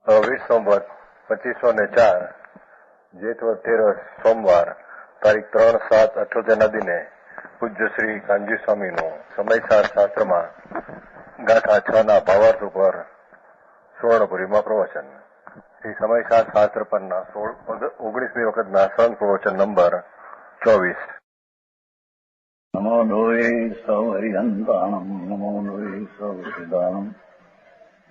વીર સંવત 2504 જેઠવદ 13 સોમવાર તારીખ 3/7/78 દિને પૂજ્ય શ્રી કાનજી સ્વામીનું સમયસાર શાસ્ત્રમાં ગાથા 6 ભાવાર્થ ઉપર સુવર્ણપુરીમાં પ્રવચન. શ્રી સમયસાર શાસ્ત્ર પરના 19મી વખતના સળંગ પ્રવચન નંબર 24. નમો લોહી સૌ હરિહંતાણમ, નમો લોહી સૌ સિદ્ધાણમ,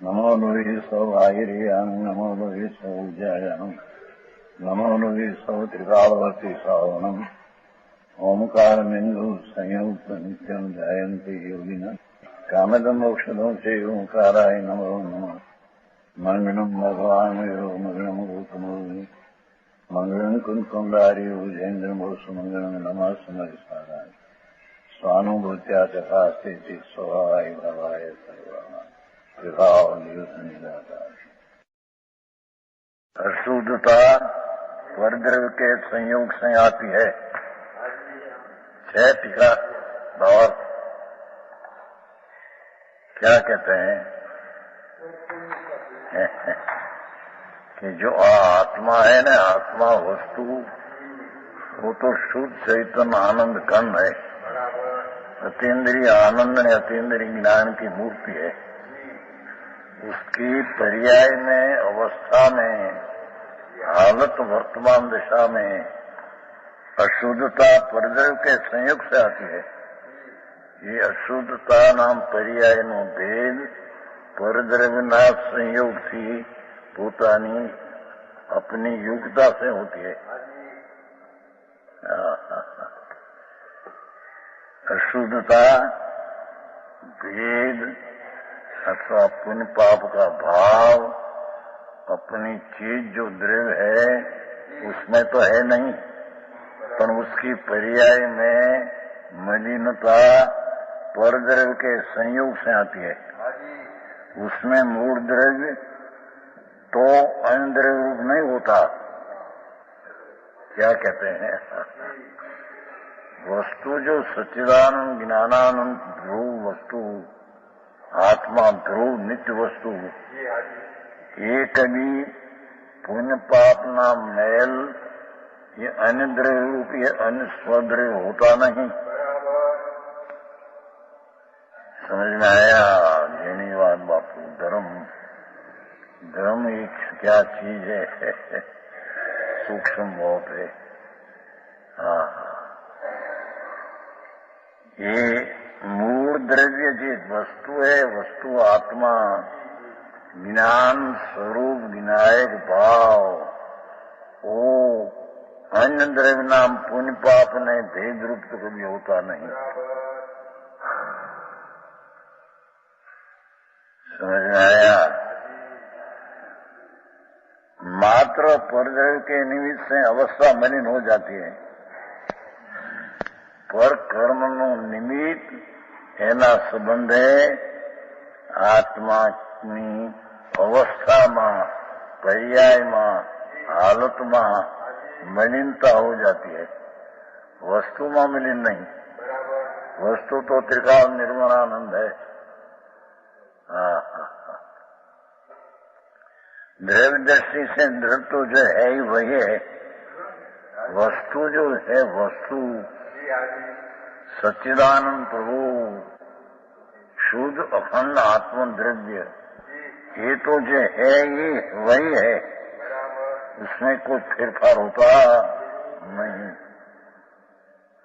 નમો લોહી સૌ આયર્યાન, નમો લોહી સૌ જયાનમ, નમો લોહી સૌ ત્રિકાળવર્તી શ્રાવણમ, ઓમકાર બિંદુ સંયુક્ત નિત્યમ જાયંતી યોગિના કામદમ મોક્ષદો છે ઓંકારાય નમો નમઃ. મંગળમ ભગવાન મંગળમ ગૌતમોની મંગળમ કુંકુંડારી ઉજેન્દ્રમોસુ મંગળમ નમઃ સમયસારાય સ્વાનુભૂત્યા ચકાસ્તે સ્વભાવાય ભાવાય સર્વા विभाव निराकार. अशुद्धता परद्रव्य के संयोग से आती है. छह टीका भाव क्या कहते हैं कि जो आत्मा है ना, आत्मा वस्तु वो तो शुद्ध चैतन्य आनंद कंद है. अतीन्द्रिय आनंद ने अतीन्द्रिय ज्ञान की मूर्ति है. उसकी पर्याय में, अवस्था में, हालत वर्तमान दिशा में अशुद्धता परद्रव्य के संयोग से आती है. ये अशुद्धता नाम पर्याय नो भेद परद्रव्यના સંયોગથી પોતાની अपनी योग्यता से होती है. अशुद्धता भेद अथवा पुण्य पाप का भाव अपनी चीज जो द्रव्य है उसमें तो है नहीं, पर उसकी पर्याय में मलिनता परद्रव्य के संयोग से आती है. उसमें मूल द्रव्य तो अन्य द्रव्य रूप नहीं होता. क्या कहते हैं, वस्तु जो सच्चिदानंद ज्ञानानंद ध्रुव वस्तु आत्मा ध्रुव नित्य वस्तु, ये कभी पुण्य पाप नाम मैल ये अन्य द्रव्य रूप ये अन्य स्वद्रव्य होता नहीं. समझ में आया? धन्यवाद बापू. धर्म एक क्या चीज है, सूक्ष्म बहुत है. हाँ, ये मूल द्रव्य जिस वस्तु है, वस्तु आत्मा ज्ञान स्वरूप विनायक भाव, वो अन्य द्रव्य नाम पुण्य पाप ने भेद रूप तो कभी होता नहीं. समझ में आया? मात्र परद्रव्य के निमित्त से अवस्था मलिन हो जाती है, पर કર્મનું નિમિત્ત એના સંબંધે આત્માની અવસ્થામાં, પર્યાયમાં, હાલતમાં મલિનતા हो जाती है. वस्तुમાં मलिन नहीं. वस्तु तो त्रिकाल निर्मलानंद है. द्रव्य दृष्टि से द्रव्य तो जो है ही वही है. वस्तु जो है, वस्तु सच्चिदानंद प्रभु शुद्ध अखंड आत्म द्रव्य, ये तो जो है ये वही है. उसमें कोई फेरफार होता नहीं.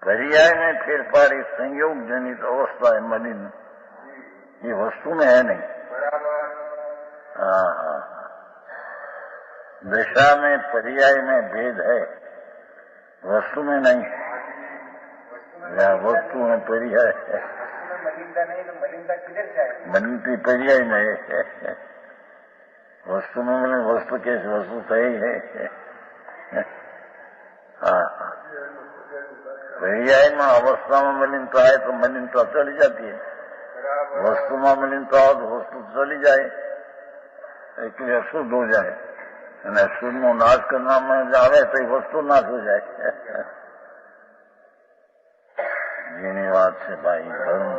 पर्याय में फेरफार एक संयोग जनित अवस्था है मलिन, ये वस्तु में है नहीं. दशा में पर्याय में भेद है, वस्तु में नहीं. या वस्तु में पर्याय है, मलिनता पर्याय में है. वस्तु में मलिन, वस्तु कैसे वस्तु सही है. हाँ, पर्याय में अवस्था में मलिनता है तो मलिनता चली जाती है. वस्तु में मलिनता हो तो वस्तु चली जाए, इसलिए अशुद्ध हो जाए. અને અશુદ્ધનો નાશ કરવા આવે તો એ વસ્તુ નાશ हो जाए. જેની વાત છે ભાઈ ધર્મ.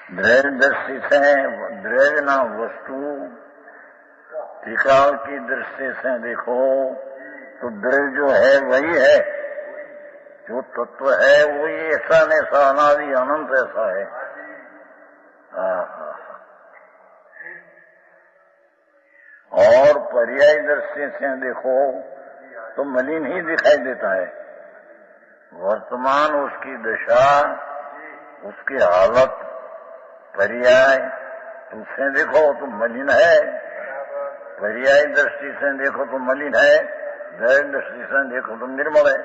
द्रव्य दृष्टि से द्रव्य ना वस्तु त्रिकाल की दृष्टि से देखो तो द्रव्य जो है वही है, जो तत्व है वही ऐसा नहीं, ऐसा अनादि अनंत ऐसा है। और पर्याय दृष्टि से देखो तो मलिन ही दिखाई देता है। वर्तमान उसकी दशा, उसकी हालत, पर्याय उससे देखो तो मलिन है, पर्याय दृष्टि से देखो तो मलिन है, द्रव्य दृष्टि से देखो तो निर्मल है।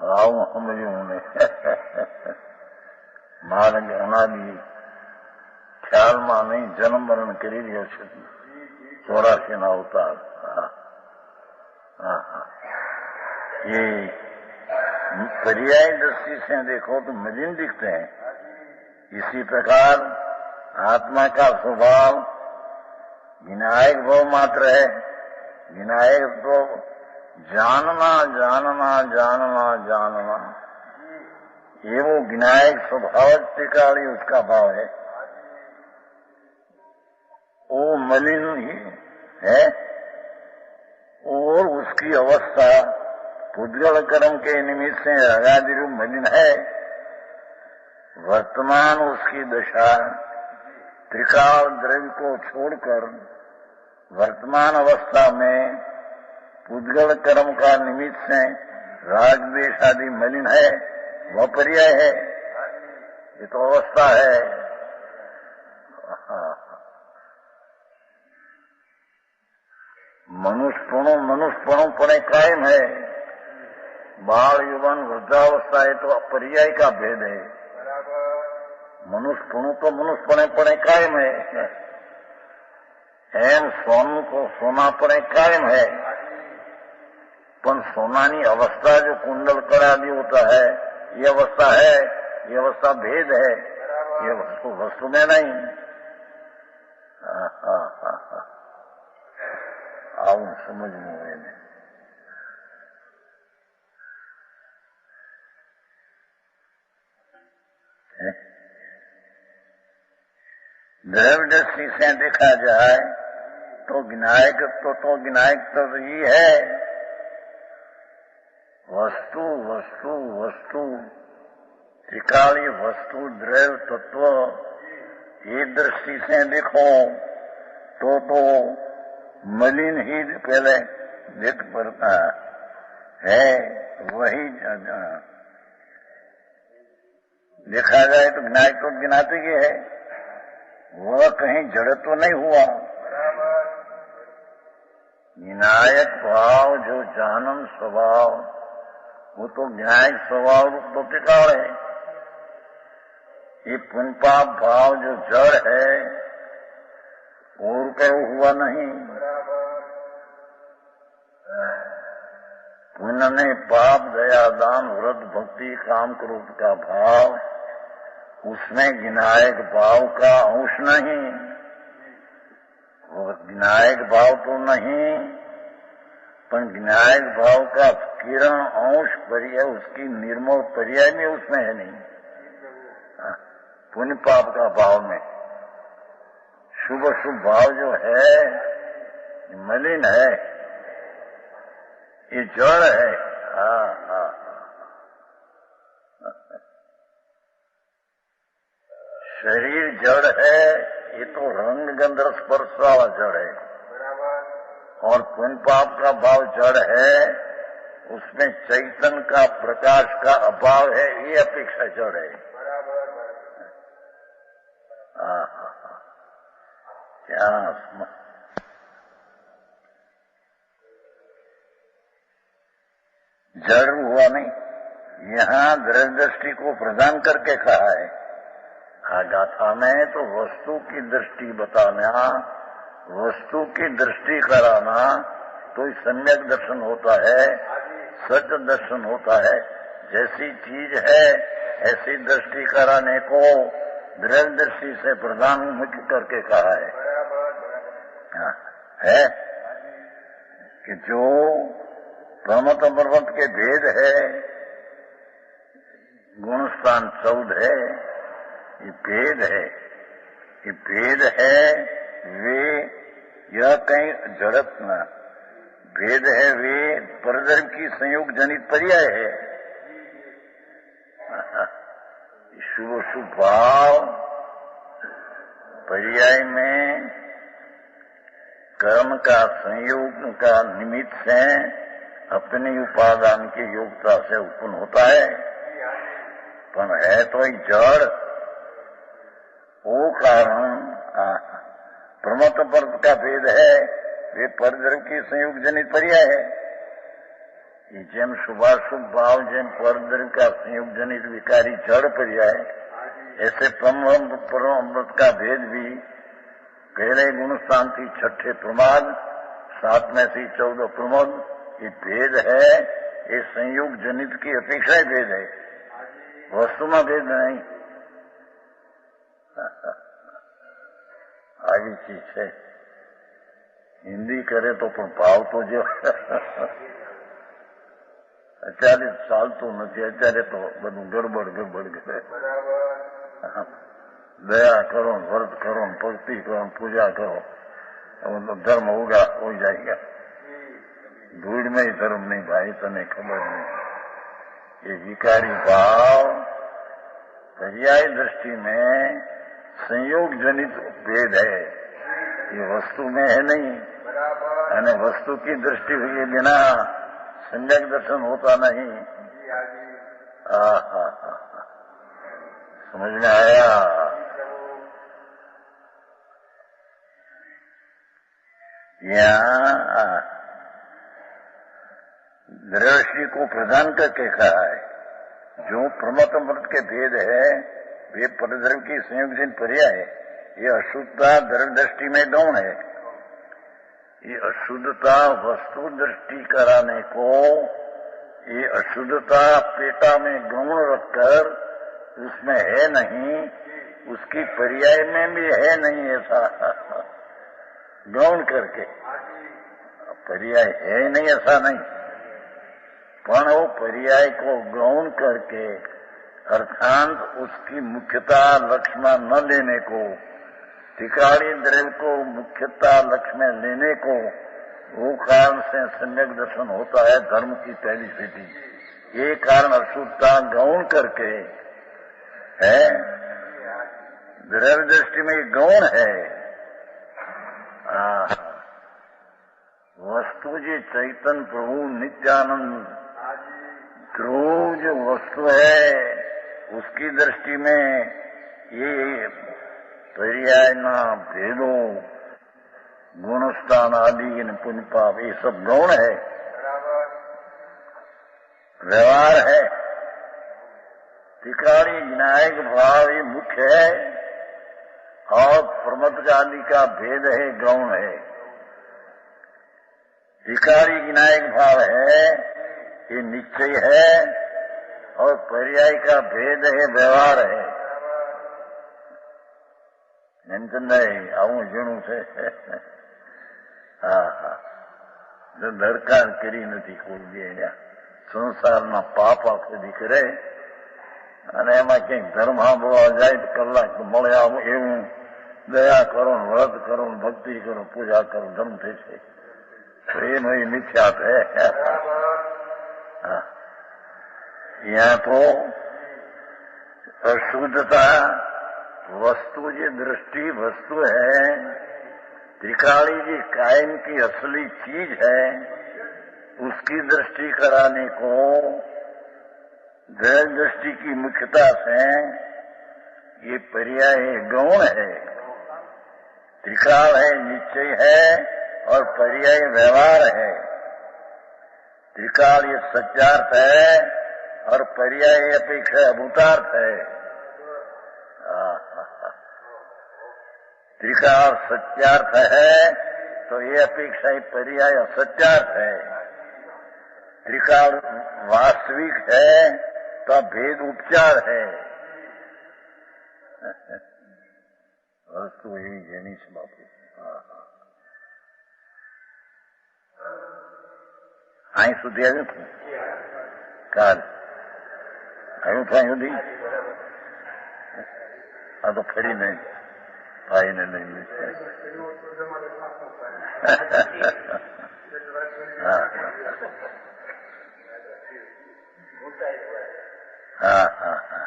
आओ समझू ने मार्ग अनादि ख्याल में नहीं जन्म मरण કરી રહ્યો છે 84 ના અવતાર। ये पर्याय दृष्टि से देखो तो मलिन दिखते हैं। इसी प्रकार आत्मा का स्वभाव विनायक भाव मात्र है। विनायक तो जानना जानना जानना जानना, ये वो विनायक स्वभाव त्रिकाली उसका भाव है, वो मलिन ही है। और उसकी अवस्था पुद्गल कर्म के निमित्त से रागादि रूप मलिन है। वर्तमान उसकी दशा त्रिकाल द्रव्य को छोड़कर वर्तमान अवस्था में पुद्गल कर्म का निमित्त से राग द्वेष आदि मलिन है, वह पर्याय है। ये तो अवस्था है। मनुष्यपणों पर कायम है। बाल युवन वृद्धावस्था है तो पर्याय का भेद है। मनुष्यपणों तो मनुष्यपणे कायम है। एम सोनू को सोना पर कायम है, पर सोनानी अवस्था जो कुंडल करादि होता है, ये अवस्था है, ये अवस्था भेद है, ये वस्तु में नहीं। आओ समझ में द्रव्य दृष्टि से देखा जाए तो विनायक तो ही है। वस्तु वस्तु वस्तु त्रिकाली वस्तु द्रव्य तत्व, ये दृष्टि से देखो तो मलिन ही पहले दिख पड़ता है। वही देखा जाए तो विनायक तो गिनाते के है, वह कहीं जड़ तो नहीं हुआ। विनायक भाव जो जानन स्वभाव, वो तो विनायक स्वभाव रूप तो टिकाव है। ये पुण्यपाप भाव जो जड़ है और कहीं हुआ नहीं। पुण्य ने पाप दया दान व्रत भक्ति काम क्रोध का भाव, उसमें विनायक भाव का अंश नहीं। वो विनायक भाव तो नहीं, पर विनायक भाव का किरण अंश पर्याय, उसकी निर्मल पर्याय में उसमें है नहीं। पुण्य पाप का भाव में शुभ शुभ भाव जो है मलिन है, ये जड़ है। शरीर जड़ है, ये तो रंग गंध स्पर्श वाला जड़ है। और पुण्य पाप का भाव जड़ है, उसमें चैतन्य का प्रकाश का अभाव है, ये अपेक्षा जड़ है। क्या जड़ हुआ नहीं, यहाँ दृष्टि को प्रदान करके कहा है। गाथा में तो वस्तु की दृष्टि बताना, वस्तु की दृष्टि कराना तो सम्यक दर्शन होता है, सच दर्शन होता है। जैसी चीज है ऐसी दृष्टि कराने को द्रव्य दृष्टि से प्रदान मुख्य करके कहा है कि जो पर्वत पर्वत के भेद है, गुण स्थान 14 है, ये भेद है। ये भेद है वे, यह कहीं जड़त न, भेद है वे परधर्म की संयोग जनित पर्याय है। शुभ शुभ भाव पर्याय में कर्म का संयोग का निमित्त से अपनी उपादान की योग्यता से उत्पन्न होता है, पर है तो एक जड़। वो कारण प्रमत्त पर्द का भेद है, वे परधर्म की संयोग जनित पर्याय है। जेम शुभाशुभ भाव, जेम परधर्म का संयोग जनित विकारी जड़ पर्याय, ऐसे परमत का भेद भी पहले गुण स्थान थी 6ठे प्रमाद, 7 में थी 14 प्रमोद। ये भेद है, ये संयोग जनित की अपेक्षा ही भेद है, वस्तु में भेद नहीं। આવી ચીજ છે, હિન્દી કરે તો પણ ભાવ તો જો અત્યારે ચાલતું નથી, અત્યારે તો બધું ગડબડ કરે। દયા કરો, વ્રત કરો, ભક્તિ કરો, પૂજા કરો, ધર્મ हो जाएगा। धूड़ में ही धर्म नहीं भाई, तने खबर नहीं। ये विकारी भाव पर्याय दृष्टि में संयोग जनित भेद है, ये वस्तु में है नहीं। અને वस्तु की दृष्टि हुए बिना सम्यक दर्शन होता नहीं। समझ में आया? यहाँ दृष्टि को प्रदान करके कहा है, जो प्रमत अमृत के भेद है वे परधर्म की संयोजन पर्याय है। ये अशुद्धता धर्म दृष्टि में गौण है। ये अशुद्धता वस्तु दृष्टि कराने को, ये अशुद्धता पेटा में गौण रखकर उसमें है नहीं, उसकी पर्याय में भी है नहीं, ऐसा गौण करके। पर्याय है नहीं ऐसा नहीं, पर वो पर्याय को गौण करके अर्थात उसकी मुख्यता लक्ष्य न लेने को, टिकाड़ी द्रव्य को मुख्यता लक्ष्य में लेने को, वो कारण से सम्यक दर्शन होता है धर्म की पहली स्थिति। ये कारण अशुद्धता गौण करके है, द्रव्य दृष्टि में गौण है। वस्तु जी चैतन्य प्रभु नित्यानंद ध्रुव जो वस्तु है उसकी दृष्टि में ये पर्याय ना भेदों गुण स्थान आदि पुण्य पाप ये सब गौण है, व्यवहार है। टिकाड़ी विनायक भाव ये मुख्य है और प्रमद आदि का भेद है, गौण है। टिकाड़ी विनायक भाव है ये निश्चय है और पर्याय का भेद है, व्यवहार है। नहीं આવું ઝીણું છે। જો દરકાર કરી નથી કોઈ બી સંસારના પાપ આખું કરે અને એમાં ક્યાંક ધર્મ સાંભળવા જાય તો કલાક મળે આવું એવું દયા કરો, વ્રત કરો, ભક્તિ કરો, પૂજા કરો, ધર્મ થશે તો એનો એ મિથ્યાત હે। यहाँ तो अशुद्धता वस्तु जी दृष्टि वस्तु है, त्रिकाली जी कायम की असली चीज है, उसकी दृष्टि कराने को द्रव्य दृष्टि की मुख्यता से ये पर्याय गौण है। त्रिकाल है, निश्चय है और पर्याय व्यवहार है। त्रिकाल ये सत्यार्थ है और पर्याय अपेक्षा अभूतार्थ है। त्रिकाल सत्यार्थ है तो ये अपेक्षा पर्याय असत्यार्थ है। त्रिकाल वास्तविक है तो भेद उपचार है। वस्तु ही जेनी છે બાપુ। અહીં સુધી આવ્યું કાલ આવ્યું થાય સુધી આ તો ફરીને ભાઈને લઈને હા હા હા હા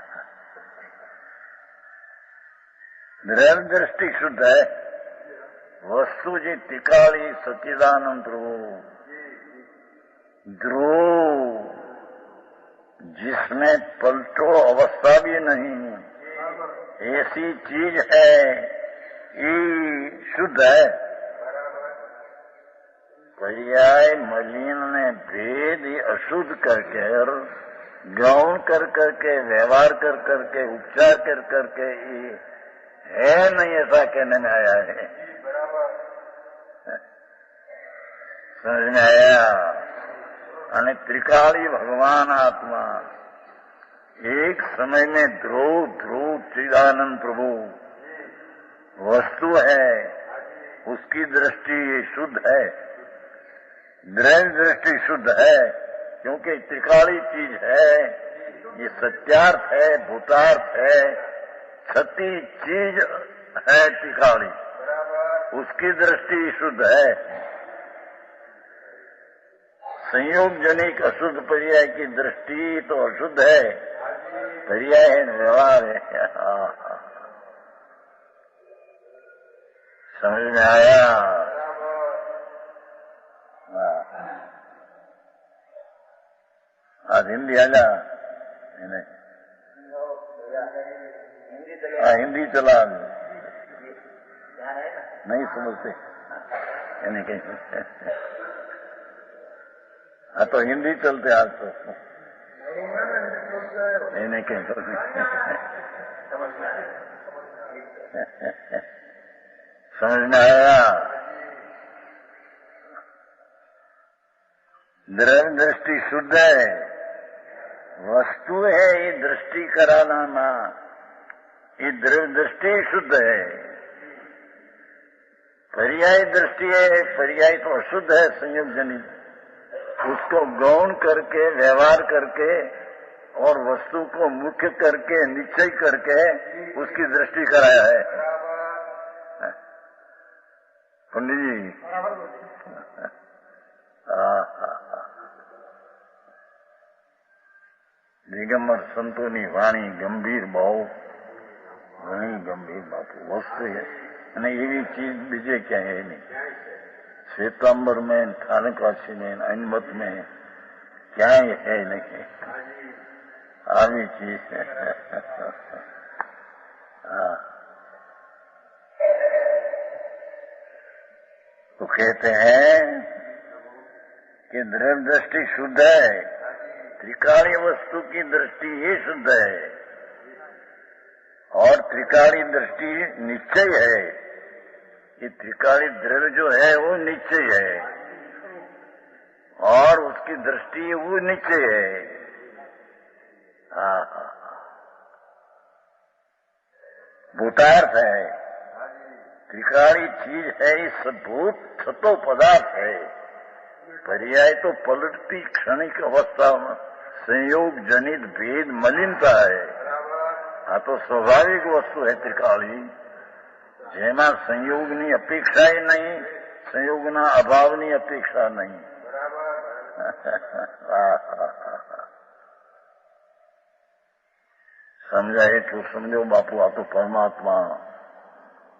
દ્રવ્ય દ્રષ્ટિ શુદ્ધ है वस्तु जी टिकाली सच्चिदानंद ध्रुव जिसमें पलटो अवस्था भी नहीं ऐसी चीज है ये शुद्ध है। पर्याय मलिन ने भेद अशुद्ध करके और गौण कर करके व्यवहार कर करके उपचार कर करके ये है नहीं ऐसा कहने में आया है। समझ में आया। અને ત્રિકાળી ભગવાન આત્મા एक समय में ध्रुव ध्रुव चिदानंद प्रभु वस्तु है, उसकी दृष्टि शुद्ध है, द्रव्य दृष्टि शुद्ध है, क्योंकि त्रिकाली चीज है, ये सत्यार्थ है, भूतार्थ है, छठी चीज है त्रिकाली, उसकी दृष्टि शुद्ध है। संयोग जनिक अशुद्ध पर्याय की दृष्टि तो अशुद्ध है, पर्याय है, व्यवहार है। समझ में आया। आज हिंदी आजा हिंदी चला नहीं समझते यानी कहीं हाँ तो हिंदी चलते आज तो नहीं कहीं समझ में आया। द्रव्य दृष्टि शुद्ध है, वस्तु है ये दृष्टि कराना, ये द्रव्य दृष्टि शुद्ध है। पर्याय दृष्टि है, पर्याय तो अशुद्ध है, संयोग जनित, उसको गौण करके व्यवहार करके और वस्तु को मुख्य करके निश्चय करके उसकी दृष्टि कराया है। पंडित जी दिगंबर संतोनी वाणी गंभीर भाव घणी गंभीर बापू वस्तु है અને એવી ચીજ બીજે ક્યાંય નહીં। श्वेतांबर में, थानकवासी में, अनमत में क्या है नहीं, आवी चीज है। तो कहते हैं कि द्रव्य दृष्टि शुद्ध है, त्रिकाली वस्तु की दृष्टि ये शुद्ध है, और त्रिकाली दृष्टि निश्चय है। ये त्रिकाली द्रव्य जो है वो निश्चय है और उसकी दृष्टि वो निश्चय है। भूतार्थ है, त्रिकाली चीज है, इस भूत छतो पदार्थ है। पर्याय तो पलटती क्षणिक अवस्था में संयोग जनित भेद मलिनता है। हाँ तो स्वाभाविक वस्तु है त्रिकाली, જેમાં સંયોગની અપેક્ષા નહીં, સંયોગના અભાવની અપેક્ષા નહીં। સમજાય એટલું સમજો બાપુ। આ તો પરમાત્મા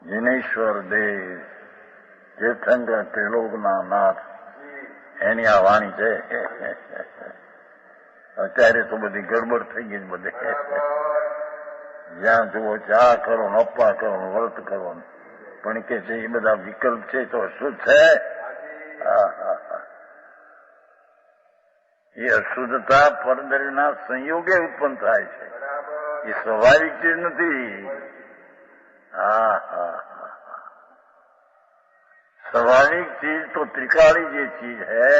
જીનેશ્વર દેવ તીર્થંકર ત્રિલોકના નાથ એની આ વાણી છે। અત્યારે તો બધી ગડબડ થઈ ગઈ બધે। જ્યાં જુઓ ચા કરો, અપ્પા કરો, વ્રત કરો, પણ કે છે એ બધા વિકલ્પ છે તો અશુદ્ધ છે। એ અશુદ્ધતા પરદરના સંયોગે ઉત્પન્ન થાય છે, એ સ્વાભાવિક ચીજ નથી। स्वाभाविक चीज तो त्रिकाली ये चीज है,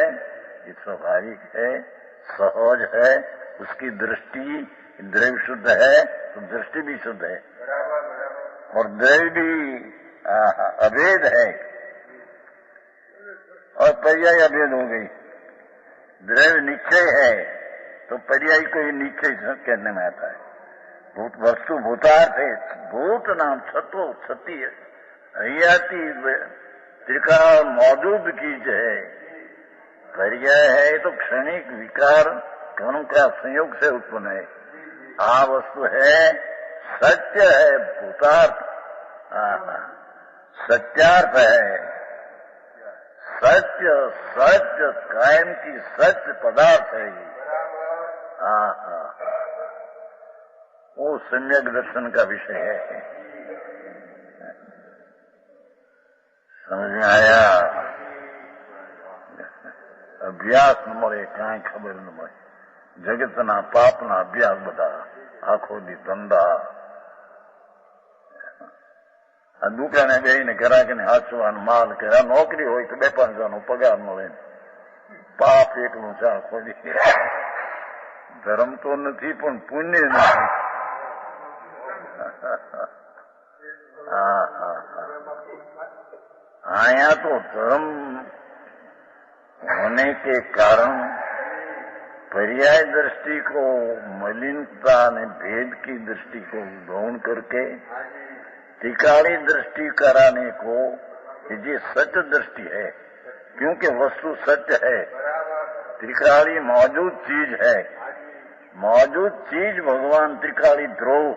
ये स्वाभाविक है, सहज है, उसकी दृष्टि द्रव्य शुद्ध है तो दृष्टि भी शुद्ध है, और द्रव्य भी अभेद है और पर्याय अभेद हो गई। द्रव्य निश्चय है, तो पर्याय को ही नीचे कहने में आता है। भूत वस्तु भूतार्थ है, भूत नाम छतो छती है, हरियाती त्रिकाल मौजूद चीज है। पर्याय है तो क्षणिक विकार दोनों का संयोग से उत्पन्न है। आ वस्तु है, सत्य है, भूतार्थ सत्यार्थ है। सत्य सत्य कायम की सत्य पदार्थ है ये। वो सम्यक दर्शन का विषय है। समझ में आया? अभ्यास नंबर 1 काई खबर नंबर जगतना पापना अभ्यास बता आखो दी धंधा દુકાને બેહીને ગ્રાહકને હાચવાનું માલ કર્યા નોકરી હોય તો 2-5 પગાર મળે પાપ એકલું ચા ખોદી ધર્મ તો નથી પણ પુણ્ય નથી आया तो धर्म होने के कारण पर्याय दृष्टि को मलिनता ने भेद की दृष्टि को गौण करके त्रिकाली दृष्टि कराने को ये सत्य दृष्टि है, क्योंकि वस्तु सत्य है। त्रिकाली मौजूद चीज है, मौजूद चीज भगवान त्रिकाली ध्रुव,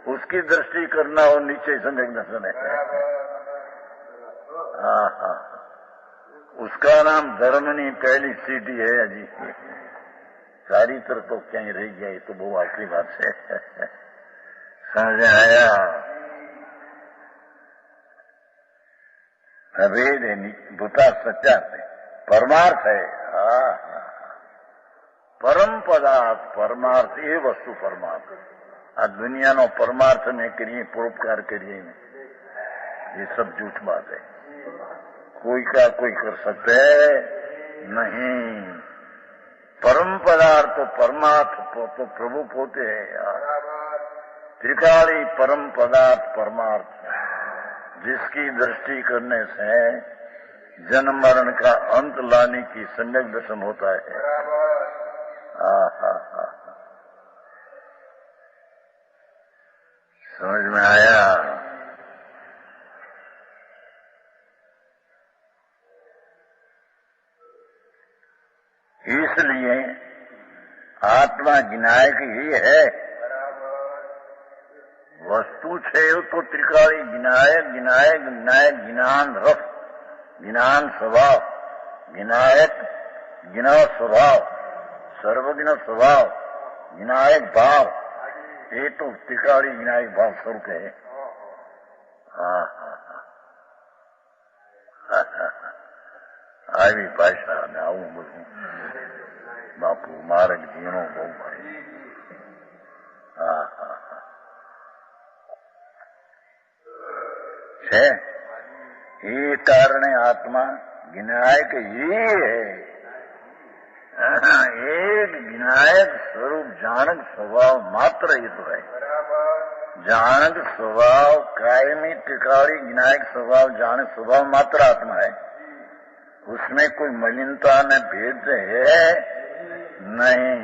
उसकी दृष्टि करना और नीचे सम्यक दर्शन है। उसका नाम धर्म नहीं, पहली सीढ़ी है अजी। चारित्र तो कहीं रह गया, ये तो बहुत आखिरी बात है। समझ आया? अभेद है, भूता सच्चा है, परमार्थ है। परम पदार्थ परमार्थ, ये वस्तु परमार्थ। आ दुनिया नो परमार्थ में करिए, परोपकार करिए, ये सब झूठ बात है। कोई का कोई कर सकते है नहीं। परम पदार्थ तो परमार्थ तो प्रभु पोते है यार। त्रिकाली परम पदार्थ परमार्थ, जिसकी दृष्टि करने से जन्म मरण का अंत लाने की सम्यक दर्शन होता है। समझ में आया? इसलिए आत्मा विनायक ही है। वस्तु छे तो त्रिकाली विनायक, विनायक विनायक ज्ञान रस, ज्ञान स्वभाव, विनायक ज्ञा स्वभाव, सर्वज्ञ स्वभाव, विनायक भाव, ये तो त्रिकाली विनायक भाव स्वरूप है। આવી ભાષા ને આવું બધું બાપુ મારે જીણો બહુ ભાઈ। છે એ કારણે આત્મા વિનાયક ही है। एक विनायक स्वरूप जानक स्वभाव मात्र ही तो है। जानक स्वभाव कायमी त्रिकाली विनायक स्वभाव जानक स्वभाव मात्र आत्मा है। उसमें कोई मलिनता न भेद है नहीं।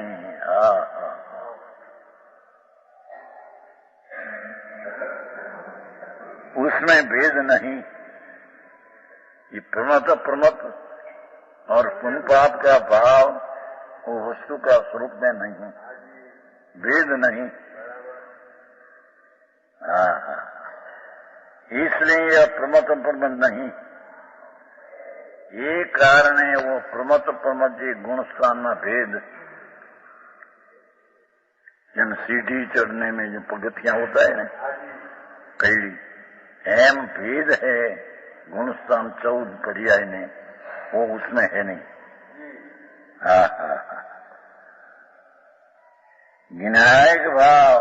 उसमें भेद नहीं। ये प्रमत प्रमत और पुण्य पाप का भाव वो वस्तु का स्वरूप में नहीं, भेद नहीं। इसलिए यह प्रमत प्रमत नहीं। ये कारण है वो प्रमत प्रमत जी गुण स्थान में भेद। जन सीढ़ी चढ़ने में जो पगथियां होता है ना कैली, एम भेद है गुण स्थान 14 पर्याय ने, वो उसमें है नहीं। विनायक भाव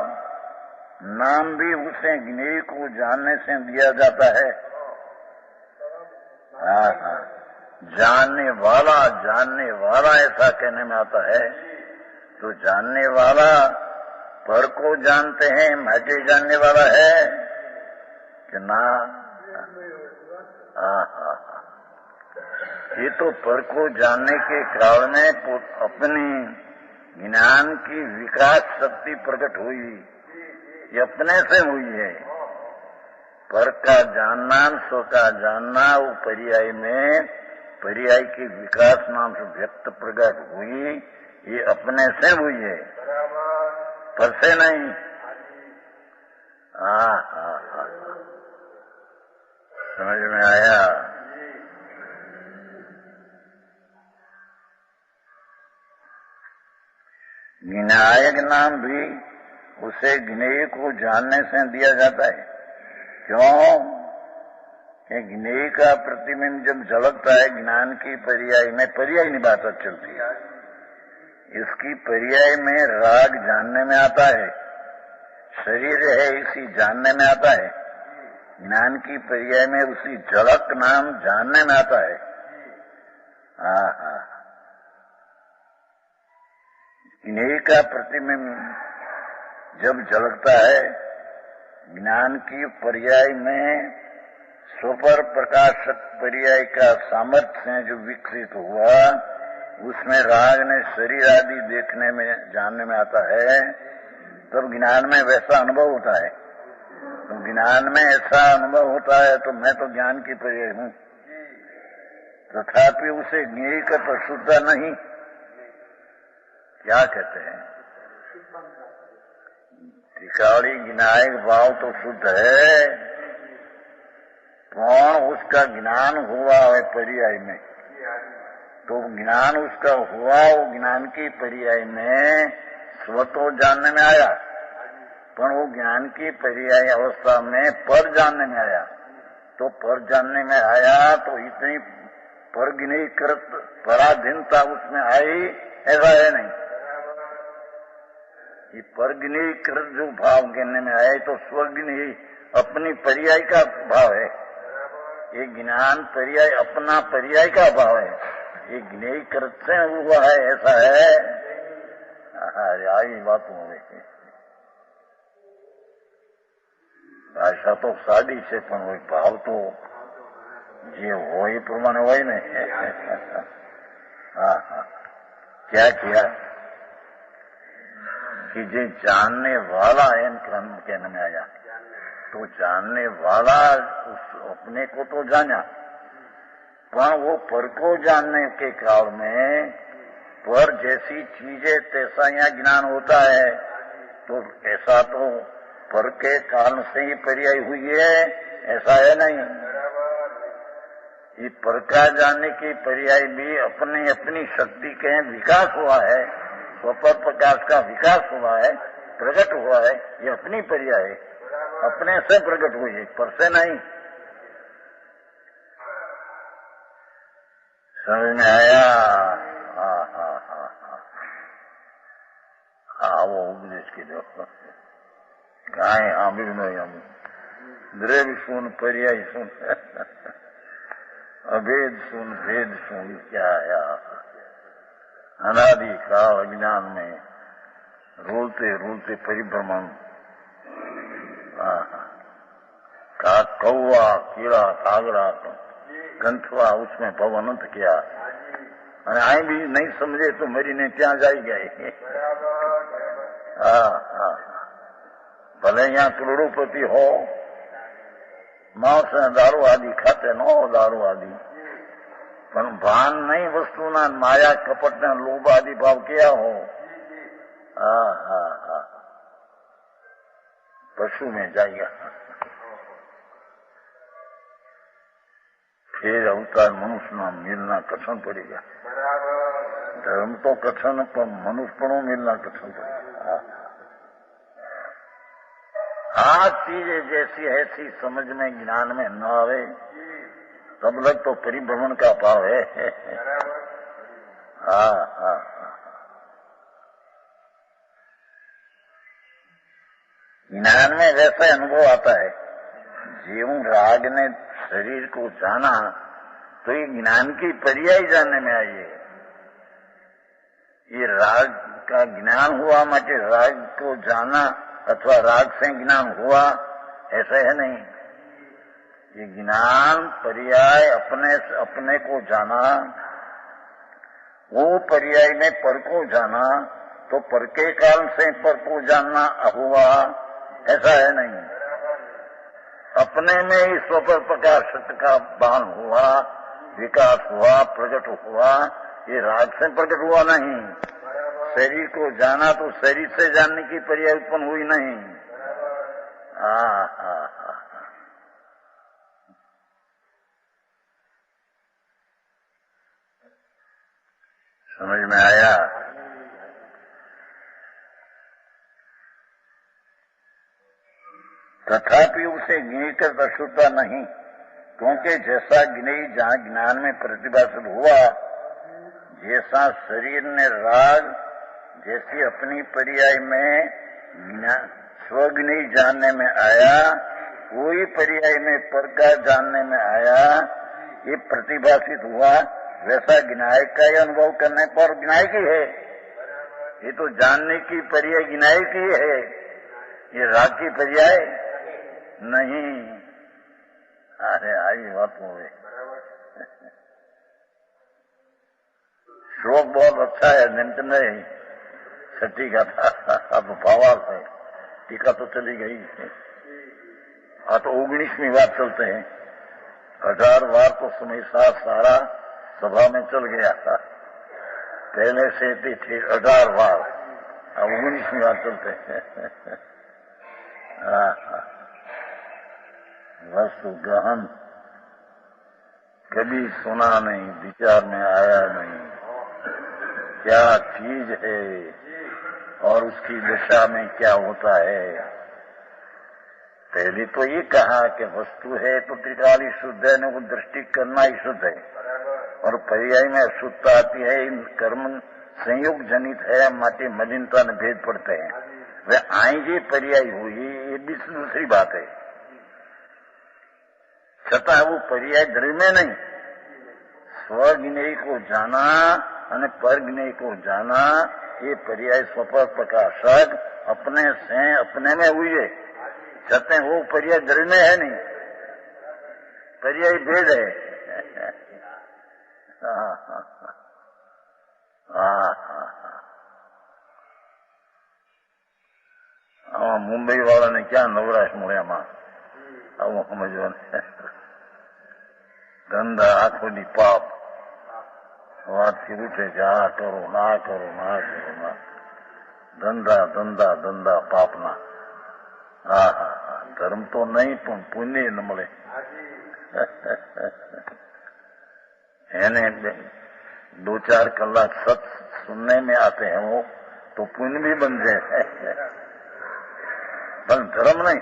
नाम भी उसे ज्ञेय को जानने से दिया जाता है। जानने वाला ऐसा कहने में आता है। तो जानने वाला पर को जानते हैं, महते जानने वाला है कि ना? ये तो पर को जानने के काल में अपनी ज्ञान की विकास शक्ति प्रकट हुई, ये अपने से हुई है। पर का जानना, स्व का जानना, वो पर्याय में पर्याय की विकास नाम से व्यक्त प्रकट हुई, ये अपने से हुई है, पर से नहीं। समझ में आया? ज्ञायक नाम भी उसे ज्ञेय को जानने से दिया जाता है। क्यों? कि ज्ञेय का प्रतिबिंब जब झलकता है ज्ञान की पर्याय में, पर्याय नहीं बात चलती है, इसकी पर्याय में राग जानने में आता है, शरीर है इसी जानने में आता है, ज्ञान की पर्याय में उसी झलक नाम जानने में आता है। ज्ञेय का प्रतिबिंब जब झलकता है ज्ञान की पर्याय में, स्वपर प्रकाशक पर्याय का सामर्थ्य जो विकसित हुआ, उसमें राग ने शरीर आदि देखने में जानने में आता है, तब ज्ञान में वैसा अनुभव होता है। तो ज्ञान में ऐसा अनुभव होता है तो मैं तो ज्ञान की पर्याय हूं, तथापि उसे ज्ञेय का तो शुद्ध नहीं, क्या कहते हैं त्रिकाली ज्ञायक भाव तो शुद्ध है, कौन उसका ज्ञान हुआ है पर्याय में, तो ज्ञान उसका हुआ, वो ज्ञान की पर्याय में स्व तो जानने में आया, पर वो ज्ञान की पर्याय अवस्था में पर जानने में आया। तो पर जानने में आया तो इतनी परज्ञेयकृत पराधीनता उसमें आई, ऐसा है नहीं। ये परज्ञेयकृत जो भाव गिनने में आए तो स्वज्ञेय अपनी पर्याय का भाव है, ये ज्ञान पर्याय अपना पर्याय का भाव है, ये ज्ञेयकृत से हुआ है, ऐसा है। आई बात हो गई। भाषा तो सादी છે પણ હોય ભાવ તો જે હોય પ્રમાણે હોય ને। क्या किया कि जो जानने वाला है कहने में आया, तो जानने वाला उस अपने को तो जाना, पर वो पर को जानने के काल में पर जैसी चीजें तैसा यहाँ ज्ञान होता है, तो ऐसा तो पर के कारण से ही पर्याय हुई है, ऐसा है नहीं। ये पर का जानने की पर्याय भी अपनी अपनी शक्ति के विकास हुआ है, स्वपर प्रकाश का विकास हुआ है, प्रकट हुआ है, ये अपनी पर्याय है, अपने से प्रकट हुई है, पर से नहीं। समझ में आया? हाँ वो उपदेश की दो गाय आमिर नहीं, द्रव्य सुन पर्याय सुन अभेद सुन भेद सुन, क्या आया अनादि काल अज्ञान में रोलते रोलते परिभ्रमण, का कौवा कीड़ा कागड़ा कंठवा उसमें भव अनंत किया, અને આ બી નહીં સમજે તો મરીને ત્યાં જાય ગઈ। ભલે અહીંયા કરોડોપતિ હો, માંસ દારૂ આદि ખાતે ન હો દારૂ આદि, પણ ભાન નહીં વસ્તુના માયા કપટના લોભ આદि ભાવ ક્યાં હો। पशु में जाएगा, फिर अवतार मनुष्य में मिलना कठिन पड़ेगा। धर्म तो कठिन, पर मनुष्यपणों मिलना कठिन पड़ेगा। हाँ चीजें जैसी ऐसी समझ में ज्ञान में न आवे तब लग तो परिभ्रमण का भाव है। हाँ ज्ञान में वैसा अनुभव आता है, जीव राग ने शरीर को जाना तो ये ज्ञान की पर्याय जानने में आई है। ये राग का ज्ञान हुआ माटे राग को जाना अथवा राग से ज्ञान हुआ, ऐसा है नहीं। ये ज्ञान पर्याय अपने को जाना, वो पर्याय में पर को जाना, तो पर के काल से पर को जानना हुआ, ऐसा है नहीं। अपने में ही स्वपर प्रकाश का भान हुआ, विकास हुआ, प्रकट हुआ, ये राग से प्रकट हुआ नहीं। शरीर को जाना तो शरीर से जानने की पर्याय उत्पन्न हुई नहीं। समझ में आया? तथापि उसे गिनी कर अशुद्धता नहीं, क्योंकि जैसा गिनई जहां ज्ञान में प्रतिभासित हुआ, जैसा शरीर ने राग जैसी अपनी पर्याय में स्वग्नि जानने में आया, कोई पर्याय में पर का जानने में आया, ये प्रतिभासित हुआ, वैसा गिनायक का ही अनुभव करने पर गिनायक ही है। ये तो जानने की पर्याय गिनायक ही है, ये राग की पर्याय नहीं। अरे आई बात हो गई। श्लोक बहुत अच्छा है, निम्न नहीं छठी का था, अब भावार्थ है, टीका तो चली गई। तो 19वीं बात चलते हैं। 18 बार तो समय सारा सभा में चल गया था, पहले से थी 18 बार, अब 19वीं बार चलते हैं। वस्तु गहन कभी सुना नहीं, विचार में आया नहीं, क्या चीज है और उसकी दिशा में क्या होता है। पहले तो ये कहा कि वस्तु है तो त्रिकाली शुद्ध है, न को दृष्टि करना ही शुद्ध है, और पर्याय में अशुद्धता आती है, इन कर्म संयोग जनित है, माटी मलिनता में भेद पड़ते हैं, वे आएंगे पर्याय हुई, ये भी दूसरी बात है। छता वो पर्याय द्रव्य में नहीं, स्वज्ञेय को जाना और परज्ञेय को जाना, ये पर्याय स्वपर प्रकाशक अपने से अपने में हुई है। छते वो पर्याय द्रव्य में है नहीं, पर्याय भेद है। मुंबई वाला ने क्या नवराश मोया मां, अब समझो धंधा आखो दी पाप, વાત शुरू से जा करो ना करो ना करो ना, धंधा धंधा धंधा पापना। धर्म तो नहीं पण पुण्य न મળે। એને 2-4 कलाक सत सुनने में आते हैं वो तो पुण्य भी बन जाए, पर धर्म नहीं।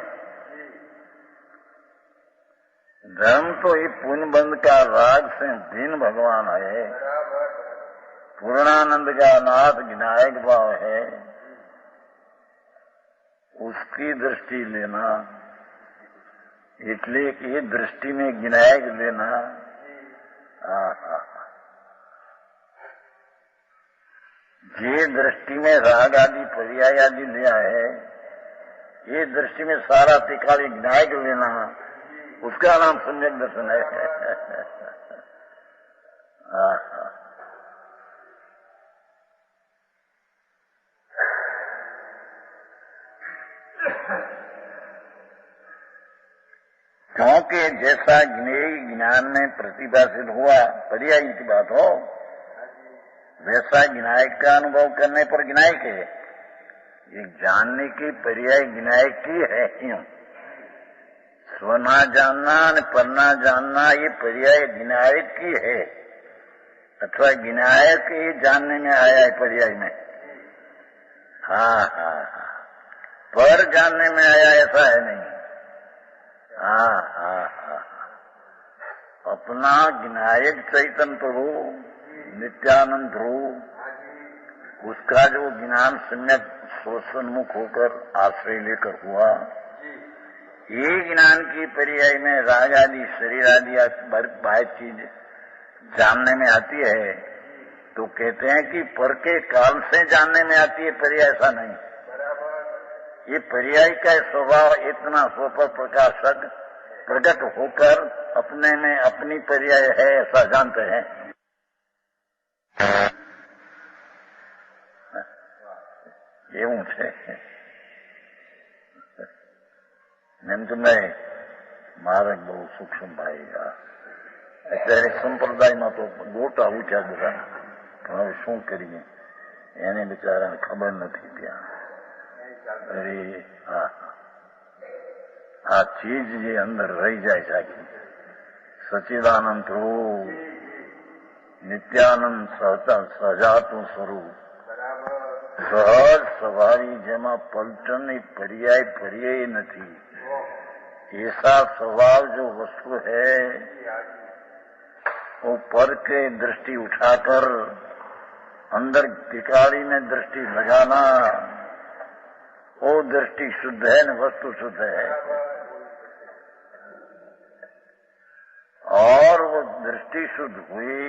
धर्म तो ये पुण्य बंद का राग से भिन्न भगवान है, पूर्णानंद का नाथ विनायक भाव है, उसकी दृष्टि लेना, इसलिए कि ये दृष्टि में विनायक लेना। ये दृष्टि में राग आदि पर्याय आदि लिया है, ये दृष्टि में सारा त्रिकाली विनायक लेना, उसका नाम सम्यक दर्शन है। क्योंकि जैसा ज्ञेय ज्ञान में प्रतिभासित हुआ, पर्याय की बात हो, वैसा विनायक का अनुभव करने पर विनायक है। ये जानने की पर्याय विनायक की है क्यों? स्वना जानना परना जानना ये पर्याय विनायक की है, अथवा विनायक ये जानने में आया है पर्याय में। पर जानने में आया ऐसा है नहीं। अपना विनायक चैतन्य प्रभु नित्यानंद प्रभु, उसका जो ज्ञान सम्यक सन्मुख होकर आश्रय लेकर हुआ, ये ज्ञान की पर्याय में राग आदि शरीर आदि बाह्य चीज जानने में आती है, तो कहते हैं कि पर के काल से जानने में आती है पर्याय, ऐसा नहीं। ये पर्याय का स्वभाव इतना स्वपर प्रकाशक प्रकट होकर अपने में अपनी पर्याय है ऐसा जानते हैं। એવું છે. એમ તો નહીં, મારે બહુ સૂક્ષ્મ ભાઈ. અત્યારે સંપ્રદાયમાં તો ગોટા ઉઠ્યા બધા, પણ હવે શું કરીએ, એને બિચારાને ખબર નથી ત્યાં. અરે આ ચીજ જે અંદર રહી જાય છે આખી, સચિદાનંદ રૂપ, નિત્યાનંદ સજાતું સ્વરૂપ, સહજ સ્વભાવી, જેમાં પલટનની પર્યાય નથી. ऐसा स्वभाव जो वस्तु है वो पर के दृष्टि उठाकर अंदर टिकारी में दृष्टि लगाना, वो दृष्टि शुद्ध है न वस्तु शुद्ध है. और वो दृष्टि शुद्ध हुई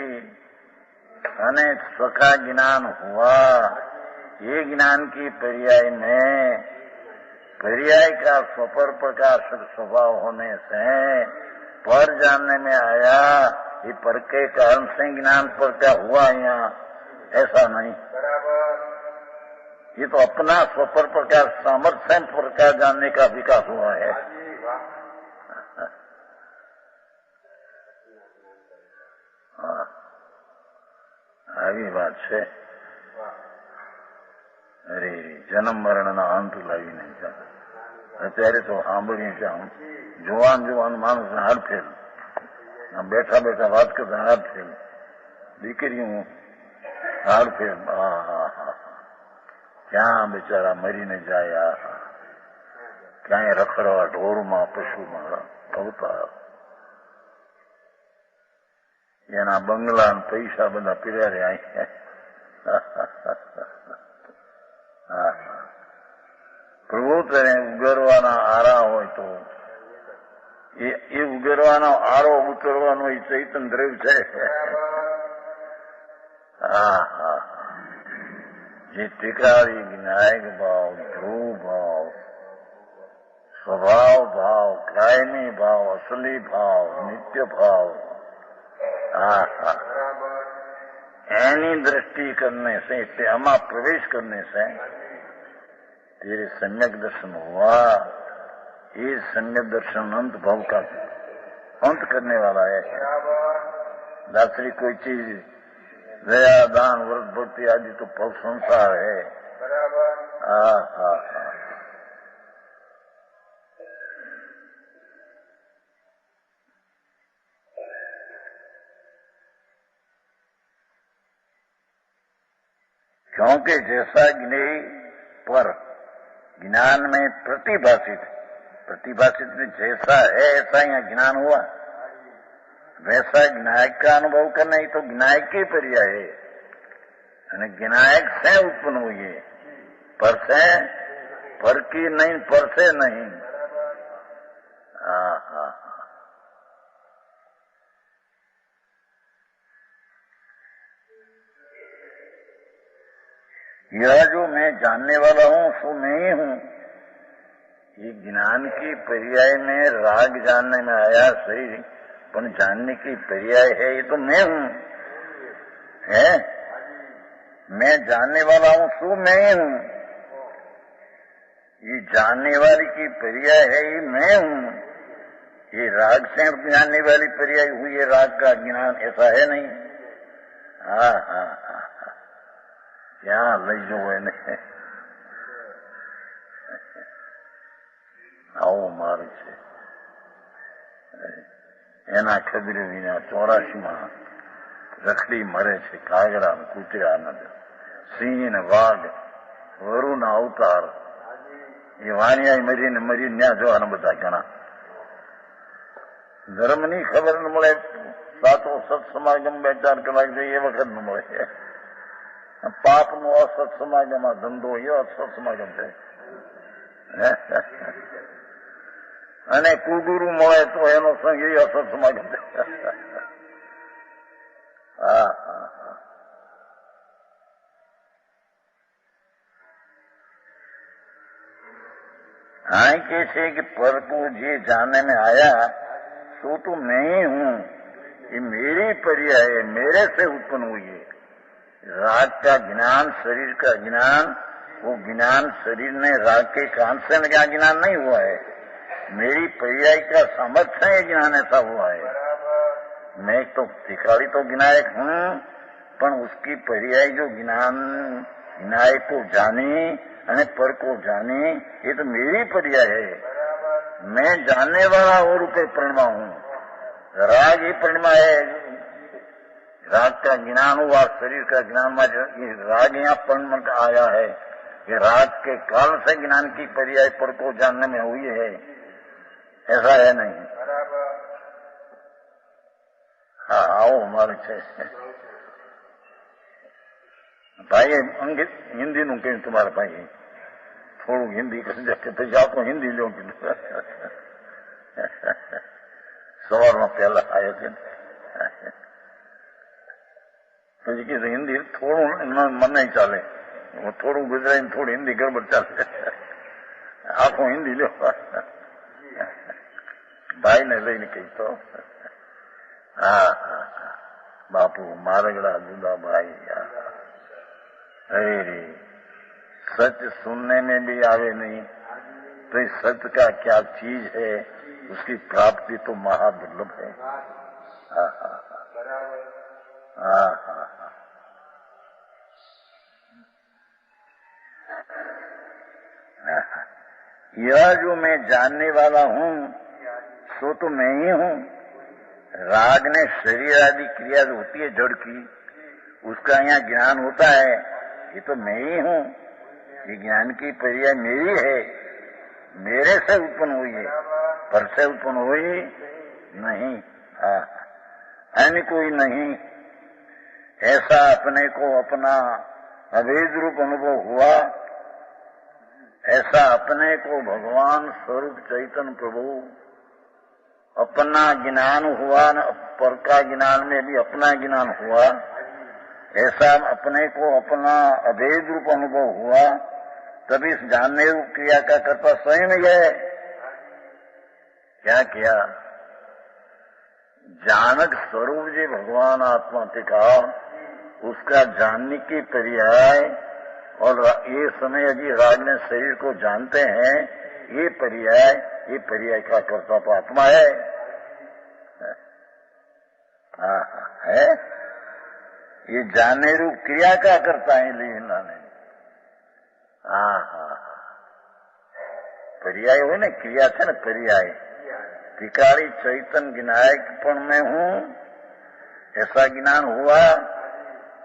अने स्वका ज्ञान हुआ. ये ज्ञान की पर्याय में पर्याय का स्वपर प्रकाशक स्वभाव होने से पर जानने में आया. ये पर के कारण से ज्ञान पर क्या हुआ यहाँ, ऐसा नहीं. ये तो अपना स्वपर प्रकाश सामर्थ्य प्रकाश जानने का विकास हुआ है. આવી વાત છે. અરે જન્મ મરણના અંત લાવી નહીં. અત્યારે તો સાંભળ્યું છે, આમ જુવાન માણસ હાડફેલ, બેઠા બેઠા વાત કરતા હાડફેલ, દીકરીઓ હાડફેલ. ક્યાં બિચારા મરીને જાય, ક્યાંય રખડવા ઢોરમાં પશુમાં અવતાર. એના બંગલા પૈસા બધા પીર્યા રે. પ્રભુ તેને ઉગરવાના આરા હોય તો એ ઉગરવાનો આરો ઉતરવાનો એ ચૈતન દ્રવ્ય છે. જે ટીકારી વિનાયક ભાવ, ધ્રુવ ભાવ, સ્વભાવ ભાવ, કાયમી ભાવ, અસલી ભાવ, નિત્ય ભાવ, एनी दृष्टि करने से, त्यामा प्रवेश करने से तेरे सम्यक दर्शन हुआ. ये सम्यक दर्शन अंत भाव का अंत करने वाला है. दासरी कोई चीज दया दान व्रत भक्ति आदि तो भव संसार है. क्योंकि जैसा ज्ञेय पर ज्ञान में प्रतिभाषित में जैसा है ऐसा यहाँ ज्ञान हुआ, वैसा ज्ञायक का अनुभव करना ही तो ज्ञायक की पर्याय है. ज्ञायक से उत्पन्न हुई है, पर की नहीं, पर से नहीं. यह जो मैं जानने वाला हूँ सो मैं ही हूँ. ये ज्ञान की पर्याय में राग जानने में आया सही, पर जानने की पर्याय है ये तो मैं हूँ. है मैं जानने वाला हूँ सो मैं ही हूँ. ये जानने वाली की पर्याय है ये मैं हूँ. ये राग से जानने वाली पर्याय हुई है राग का ज्ञान, ऐसा है नहीं. ક્યાં લઈ જવો એને, આવો માર્ગ છે. એના ખબરે વિના 84માં રખડી મરે છે કાગડા કૂતરા, સિંહ ને વાઘ, વરુના અવતાર. એ વાણિયા મરીને ન્યા જોવાના બધા ઘણા. ધર્મની ખબર ન મળે, સાતો સત્સમાગમ 2-4 કલાક જોઈએ એ વખત ન મળે. પાપ નો અસત સમાગમ, આ ધંધો એ અસત સમાગમ છે. અને કુગુરુ મળે તો એનો સંગ એ અસત સમાગમ છે. हाँ कैसे कि परपू जी जानने में आया सो तो मैं ही हूँ. ये मेरी पर्याय है, मेरे से उत्पन्न हुई है. राग का ज्ञान, शरीर का ज्ञान, वो ज्ञान शरीर ने राग के कान से क्या ज्ञान नहीं हुआ है, मेरी पर्याय का सामर्थ्य है ज्ञान ऐसा हुआ है। मैं तो भिखारी तो विनायक हूँ, पर उसकी पर्याय जो ज्ञान विनायक को जाने અને पर को जाने, ये तो मेरी पर्याय है। मैं जानने वाला और रूपे प्रणमा हूँ। राग ही प्रणमा है। राग का ज्ञान हुआ, शरीर का ज्ञान, ये राग यहाँ प्रणमा का आया है। ये राग के काल से ज्ञान की पर्याय पर को जानने में हुई है, ऐसा है नहीं। हाँ आओ हमारे से भाई हिंदी નું કહ્યું તમારા ભાઈ થોડું હિન્દી કરી કે પછી આખું હિન્દી લો સવારમાં પહેલા આવ્યો છે પછી કીધું હિન્દી થોડું મને નહીં ચાલે, થોડું ગુજરાતી થોડી હિન્દી ગરબડ ચાલે, આખું હિન્દી લો ભાઈને લઈને કહી તો હા બાપુ મારગડા દુદાભાઈ अरे सच सुनने में भी आवे नहीं तो इस सत्य का क्या चीज है, उसकी प्राप्ति तो महादुर्लभ है। यह जो मैं जानने वाला हूँ सो तो मैं ही हूँ। राग ने शरीर आदि क्रिया जो होती है जड़ की, उसका यहाँ ज्ञान होता है, ये तो मैं ही हूँ। ये ज्ञान की पर्याय मेरी है, मेरे से उत्पन्न हुई है, पर से उत्पन्न हुई नहीं। अन्य कोई नहीं। ऐसा अपने को अपना अभेद रूप अनुभव हुआ, ऐसा अपने को भगवान स्वरूप चैतन्य प्रभु अपना ज्ञान हुआ, पर का ज्ञान में भी अपना ज्ञान हुआ, ऐसा अपने को अपना अभेद रूप अनुभव हुआ, तभी इस जानने रूप क्रिया का कर्ता स्वयं ही है। क्या किया? जानक स्वरूप जी भगवान आत्मा टिका, उसका जानने की पर्याय, और ये समय जी राग ने शरीर को जानते हैं, ये पर्याय का कर्ता तो आत्मा है। है ये जानने रूप क्रिया का करता है लीला ने। पर्याय हो ना, क्रिया थे ना पर्याय। भिखारी चैतन्य विनायकपण में हूँ, ऐसा ज्ञान हुआ,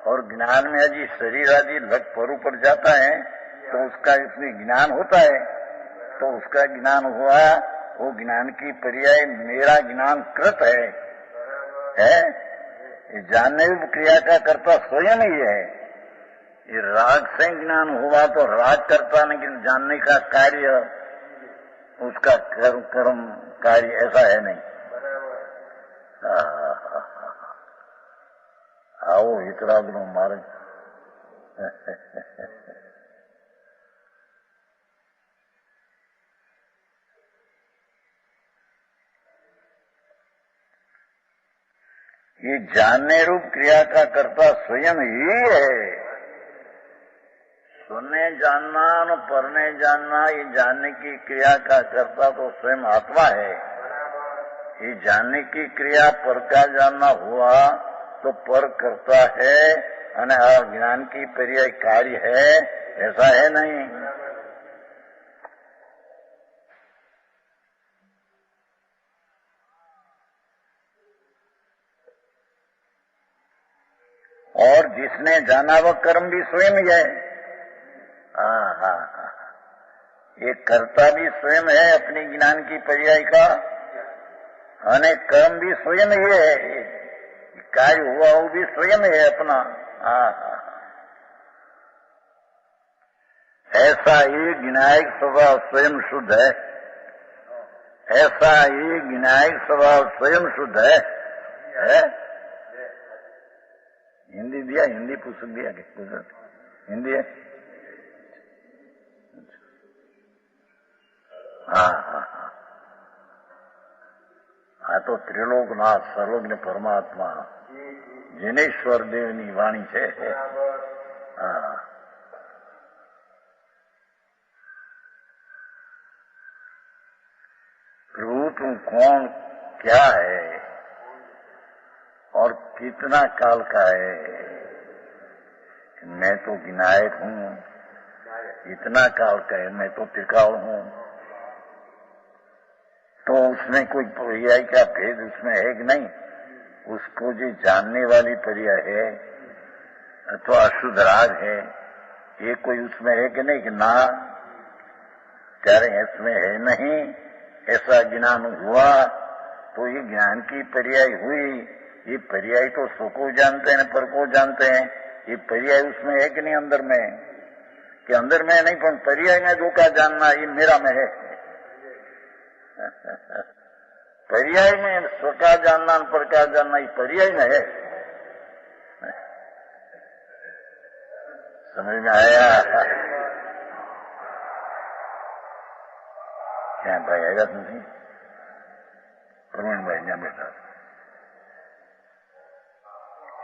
और ज्ञान में अजी शरीर आदि लग पर ऊपर जाता है तो उसका इसमें ज्ञान होता है, तो उसका ज्ञान हुआ, वो ज्ञान की पर्याय मेरा ज्ञान कृत है? ये जानने रूप क्रिया का कर्ता स्वयं ही है। ये राग से ज्ञान हुआ तो राग करता नहीं, जानने का कार्य उसका कर्म कार्य ऐसा है नहीं। आओ इतराग नो मार्ग ये जानने रूप क्रिया का कर्ता स्वयं ही है। सुनने जानना और पढ़ने जानना, ये जानने की क्रिया का कर्ता तो स्वयं आत्मा है। ये जानने की क्रिया पर का जानना हुआ तो पर करता है, और ज्ञान की पर्याय कार्य है, ऐसा है नहीं। और जिसने जाना वह कर्म भी स्वयं ही है। ये कर्ता भी स्वयं है अपनी ज्ञान की पर्याय का, और कर्म भी स्वयं ही है। कार्य हुआ वो भी स्वयं है अपना। ऐसा ही विनायक स्वभाव स्वयं शुद्ध है। ऐसा ही विनायक स्वभाव स्वयं शुद्ध है? हिंदी दिया, हिंदी पुस्तक दिया कि हिंदी है? हाँ तो त्रिलोकनाथ सर्वज्ञ परमात्मा जिनेश्वर देवनी वाणी है। तू कौन क्या है और कितना काल का है। मैं तो विनायक हूँ, इतना काल का है, मैं तो टिकाऊ हूँ। तो उसमें कोई पर्याय का भेद उसमें है कि नहीं? उसको जो जानने वाली पर्याय है अथवा अशुद्ध राग है, ये कोई उसमें है कि नहीं? कि ना कह रहे हैं इसमें है नहीं, ऐसा ज्ञान हुआ तो ये ज्ञान की पर्याय हुई। ये पर्याय तो स्व को जानते हैं, पर को जानते हैं। ये पर्याय उसमें है कि नहीं अंदर में? कि अंदर में नहीं, पर पर्याय में दो का जानना ये मेरा में है। पर्याय में स्व का जानना पर का जानना ये पर्याय में है। समझ में आया? क्या भाई आएगा तुमसे? प्रवीण भाई यहाँ बैठा।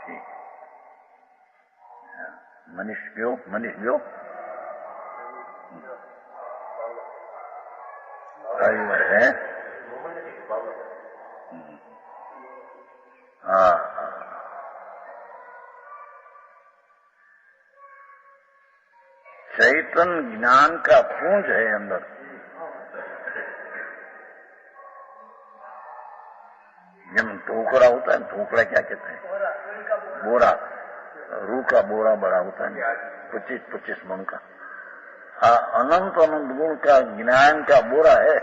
ठीक, मनीष गयो, मनीष गयो। है हाँ हाँ, चैतन्य ज्ञान का पुंज है अंदर। जब टोकरा होता है, टोकरा क्या कहते हैं? बोरा, रूह का बोरा बड़ा होता है, 25-25 मन का। हाँ, अनंत अनंत गुण का ज्ञान का बोरा है।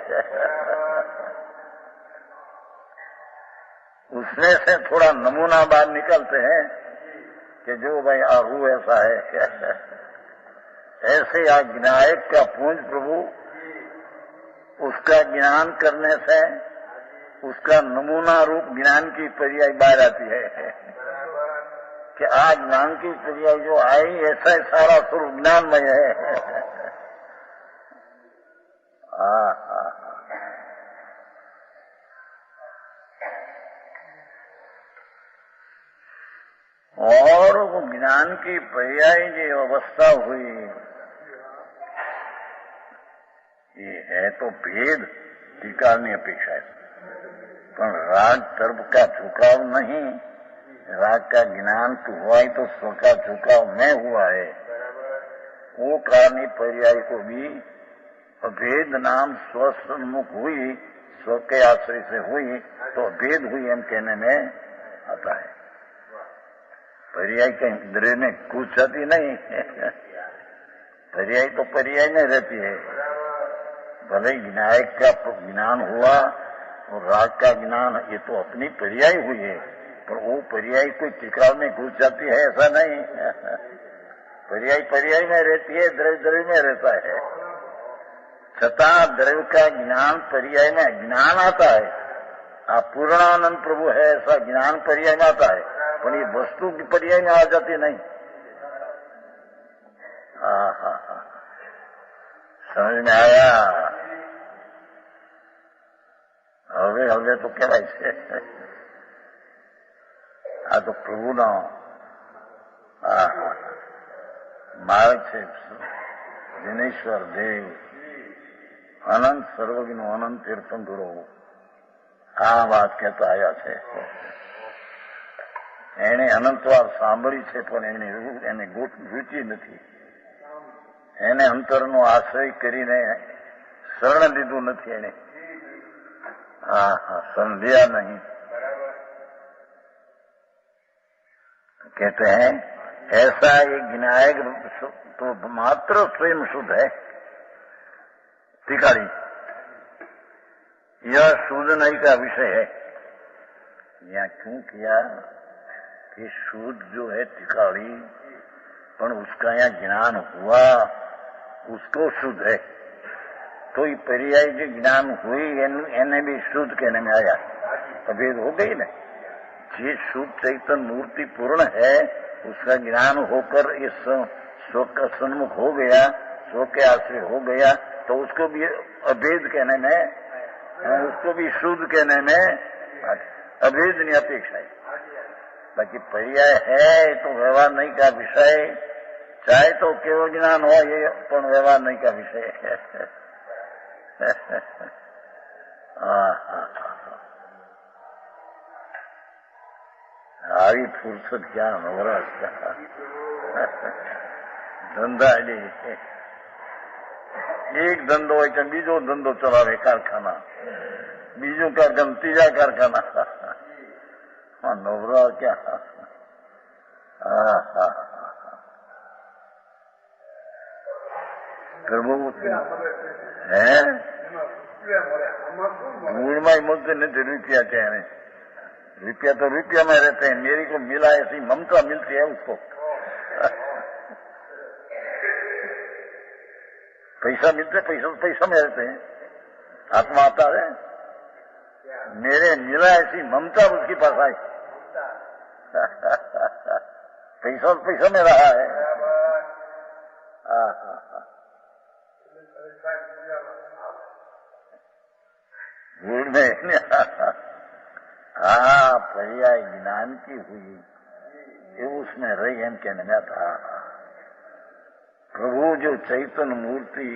उसमें से थोड़ा नमूना बाहर निकलते हैं कि जो भाई आहू ऐसा है। ऐसे ज्ञायक का पुंज प्रभु, उसका ज्ञान करने से उसका नमूना रूप ज्ञान की पर्याय बाहर आती है कि आज ज्ञान की पर्याय जो आई ऐसा ही सारा स्वरूप ज्ञानमय है। और वो ज्ञान की पर्याय जो अवस्था हुई, ये है तो भेद टिकाने अपेक्षा है, पर राग तरफ का झुकाव नहीं। राग का ज्ञान तो हुआ ही तो स्व का झुकाव में हुआ है। वो प्राणी पर्याय को भी अभेद नाम स्व सन्मुख हुई, स्व के आश्रय से हुई तो अभेद हुई हम कहने में आता है। पर्याय कहीं इंद्रिय में घुस जाती नहीं। पर्याय तो पर्याय में रहती है। भले विनायक का ज्ञान हुआ और राग का ज्ञान, ये तो अपनी पर्याय हुई है, पर वो पर्याय कोई टिकाव में घुस जाती है ऐसा नहीं। पर्याय पर्याय में रहती है, द्रव्य द्रव्य में रहता है। छता द्रव्य का ज्ञान पर्याय में ज्ञान आता है। आप पूर्णानंद प्रभु है ऐसा ज्ञान पर्याय में आता है, पर ये वस्तु की पर्याय में आ जाती नहीं। हाँ हाँ हाँ, समझ में आया? હવે તો કહેવાય છે આ તો પ્રભુનો માર્ગ છે। દિનેશ્વર દેવ અનંત સર્વજ્ઞ અનંત તીર્થંકરો આ વાત કહેતા આવ્યા છે। એને અનંતવાર સાંભળી છે, પણ એને રૂચિ નથી। એને અંતરનો આશ્રય કરીને શરણ લીધું નથી એને। हाँ हाँ, समझिया नहीं। कहते हैं ऐसा एक विनायक तो मात्र स्वयं शुद्ध है। टिकारी यह शुद्ध नहीं का विषय है। यहाँ क्यों किया कि शुद्ध जो है टिकारी, पर उसका यहाँ ज्ञान हुआ, उसको शुद्ध है। तो ये पर्याय जो ज्ञान हुई एने भी शुद्ध कहने में आया, अभेद हो गई ना। ये शुद्ध चैतन्य मूर्ति पूर्ण है, उसका ज्ञान होकर इस स्व का सन्मुख हो गया, स्व के आश्रय हो गया, तो उसको भी अभेद कहने में, उसको भी शुद्ध कहने में अभेद नहीं अपेक्षा है। बाकी पर्याय है तो व्यवहार नहीं का विषय, चाहे तो केवल ज्ञान हो, ये पण व्यवहार नहीं का विषय है। આવી ફુરસદ ક્યાં નવરાશ ધંધા એક ધંધો હોય કે બીજો ધંધો ચલાવે કારખાના, બીજું કારખાના, ત્રીજા કારખાના, નવરા ક્યાં? પ્રભુ હે મૂળમાં મળते नहीं रुपया क्या है, रुपया तो रुपया में रहते हैं, मेरी को मिला ऐसी ममता मिलती है उसको। पैसा मिलते पैसा तो पैसा में रहते हैं, आत्मा आता है, मेरे मिला ऐसी ममता उसके पास आई। पैसा तो पैसा में रहा है। भूल में पर्याय ज्ञान की हुई ये उसमें रही हम कहने में था। प्रभु जो चैतन्य मूर्ति,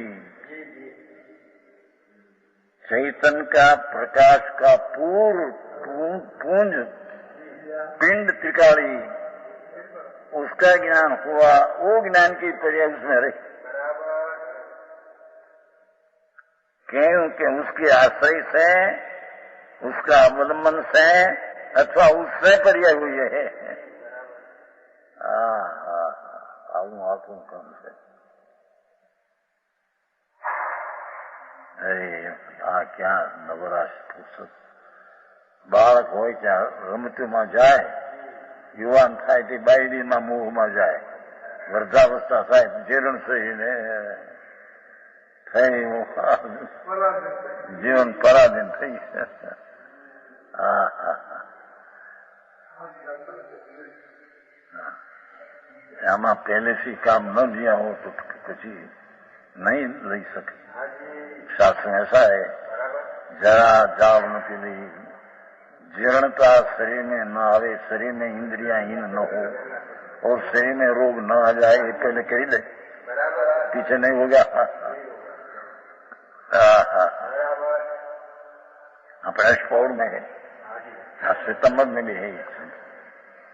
चैतन्य का प्रकाश का पूंज पिंड त्रिकाली, उसका ज्ञान हुआ, वो ज्ञान की पर्याय उसमें रही, क्योंकि उसके आश्रय से, उसका अवलंबन से अथवा उससे पर्याय हुई है। आत्म कर्म से क्या नवराश फुर्सत बाળક હોય ત્યાં રમતીમાં જાય, યુવાન થાય તે બાયડીમાં મોહમાં જાય, વૃદ્ધાવસ્થા થાય જીરણ થઈને થઈ જીવન પરાધીન થઈ। આમાં પહેલેથી કામ ન लिया हो तो પછી नहीं લઈ શકે। शास्त्र में ऐसा है, जरा जाव न पीली, जीर्णता शरीर में न आवे, शरीर में इंद्रियां हीन न हो और शरीर में रोग न आ जाए, ये पहले कही ले, पीछे नहीं हो गया। अपने स्पोर्ट में है, सितंबर में भी है,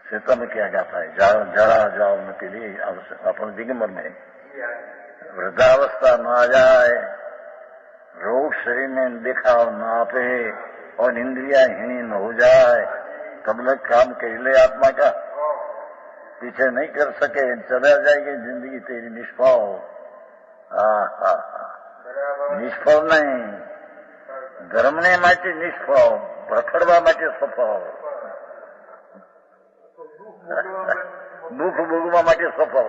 सितंबर किया जाता है, जरा जाओ न पीली, अपन दिगंबर में वृद्धावस्था न आ जाए, रोग शरीर में दिखाव न आपे और इंद्रिया हीनी न हो जाए, तब लग काम कर ले आत्मा का, पीछे नहीं कर सके, चला जाएगी जिंदगी तेरी निष्फल। निष्फल नहीं, धर्म ने माटे निष्फल, रखड़वा माटे सफल, दुख भोगवा माटे सफल।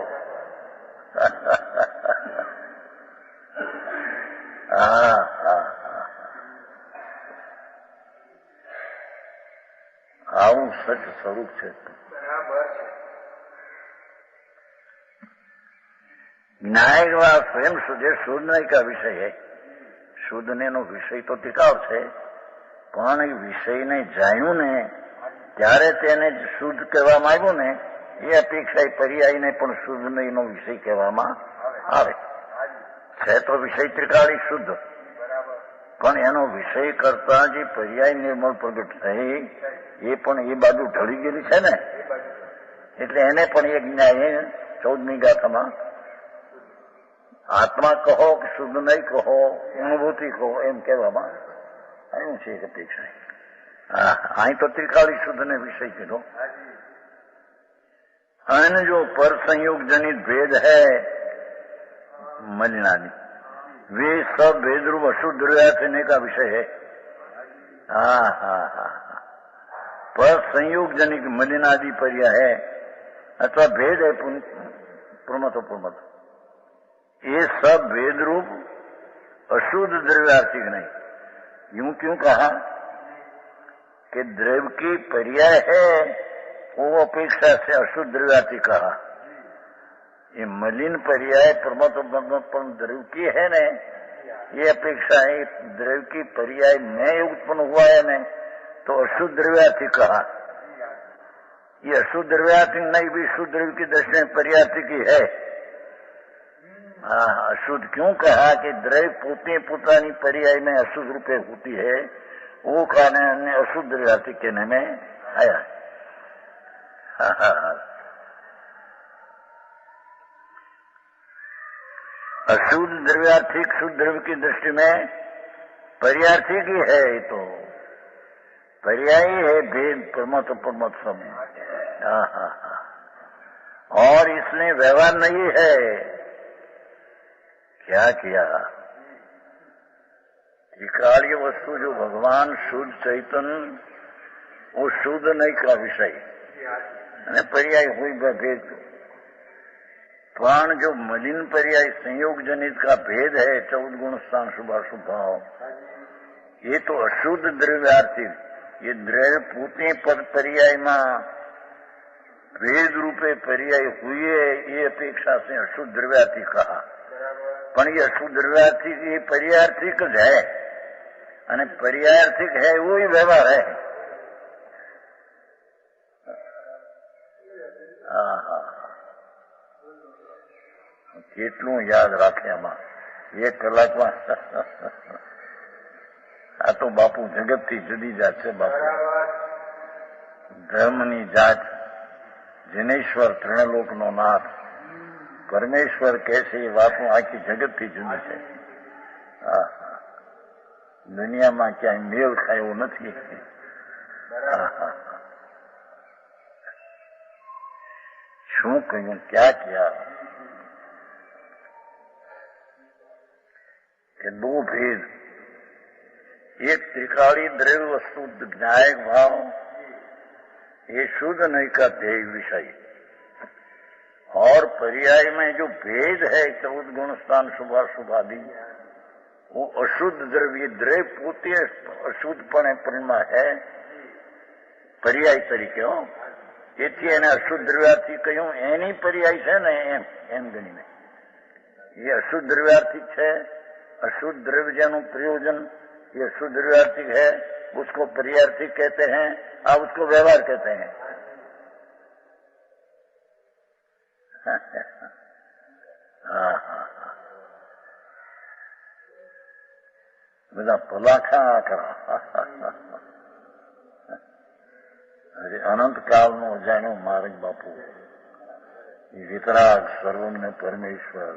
આવું સચ સ્વરૂપ છે। न्याय स्वयं सुधे शोधने का विषय है, शोधने नो विषय तो टिकाव है, पण એ વિષયને જાણ્યું ને ત્યારે તેને શુદ્ધ કહેવામાં આવ્યું ને, એ અપેક્ષા પર્યાયને પણ શુદ્ધનો વિષય કહેવામાં આવે છે। તો વિષય ત્રિકાળી શુદ્ધ, પણ એનો વિષય કરતા જે પર્યાય નિર્મળ પ્રગટ થઈ એ પણ એ બાજુ ઢળી ગયેલી છે ને, એટલે એને પણ એક ન્યાય 14મી ગાથામાં આત્મા કહો કે શુદ્ધ નહીં કહો, અનુભૂતિ કહો એમ કહેવામાં આવ્યું છે એક અપેક્ષા। અહીં તો ત્રિકાળી શુદ્ધને વિષય કીધો। અને જો પર સંयोग જनित भेद है मलिनादि, वे सब भेद रूप अशुद्ध रहने का विषय है। पर संयोग जनित मलिनादि पर्याय है अथवा भेद है प्रमथ प्रमथ, ये सब भेद रूप अशुद्ध द्रव्यार्थिक नहीं। यूं क्यों कहा कि द्रव्य की पर्याय है, वो अपेक्षा से अशुद्ध द्रव्यार्थिक कहा। ये मलिन पर्याय प्रमथ द्रव्य की है ने, ये अपेक्षा है द्रव्य की पर्याय में उत्पन्न हुआ है ने, तो अशुद्ध द्रव्यार्थिक कहा। ये अशुद्ध द्रव्यार्थिक नहीं भी शुद्ध द्रव्य की दृष्टि में पर्यार्थिक ही है। अशुद्ध क्यों कहा कि द्रव्य पोते पोतानी पर्याय में अशुद्ध रूपे होती है, वो कहने अशुद्ध द्रव्यार्थी कहने में आया है। अशुद्ध द्रव्यार्थिक शुद्ध द्रव्य की दृष्टि में पर्यार्थिक ही है, ये तो पर्यायी है, भेद प्रमत प्रमत सब। और इसमें व्यवहार नहीं है। क्या किया? त्रिकालीय वस्तु जो भगवान शुद्ध चैतन्य, वो शुद्ध नहीं का विषय पर्याय हुई भेद। प्राण जो मलिन पर्याय संयोग जनित का भेद है, 14 गुण स्थान शुभाशुभ भाव, ये तो अशुद्ध द्रव्यार्थिक। ये द्रव्य पूते पद पर्याय में भेद रूपे पर्याय हुई है, ये अपेक्षा से अशुद्ध द्रव्यार्थिक कहा। पण ये अशुद्ध द्रव्यार्थिक ये पर्यार्थिक ज है, અને पर्यार्थिक है वो ही व्यवहार है। કેટલું યાદ રાખે આમાં 1 કલાકમાં। આ તો બાપુ જગતથી જુદી જાત છે બાપુ। ધર્મની જાત, જનેશ્વર ત્રણલોકનો નાથ પરમેશ્વર કહે છે, એ વાતો આખી જગતથી જુદી છે। દુનિયામાં ક્યાંય મેળ ખાય એવું નથી। શું કહ્યું, ક્યાં ક્યાં कि दो भेद, एक त्रिकाली द्रव्य वस्तु ज्ञायक भाव, ये शुद्ध नहीं का ध्येय विषय, और पर्याय में जो भेद है 14 गुण स्थान शुभाशुभादि, वो अशुद्ध द्रव्य द्रव्य पोते अशुद्धपणे परिणमा है पर्याय तरीके। एथी एने अशुद्ध द्रव्यार्थी कहूं, एनी पर्याय है ने एम गणीने ये अशुद्ध द्रव्यार्थिक है। अशुद्ध द्रव्य जनु प्रयोजन ये अशुद्ध द्रव्यार्थिक है, उसको पर्यार्थिक कहते हैं, आप उसको व्यवहार कहते हैं। બધા પલાખા કરા। અરે અનંત કાળનો જાણ્યો માર્ગ બાપુ, વિતરાગ સર્વમને પરમેશ્વર,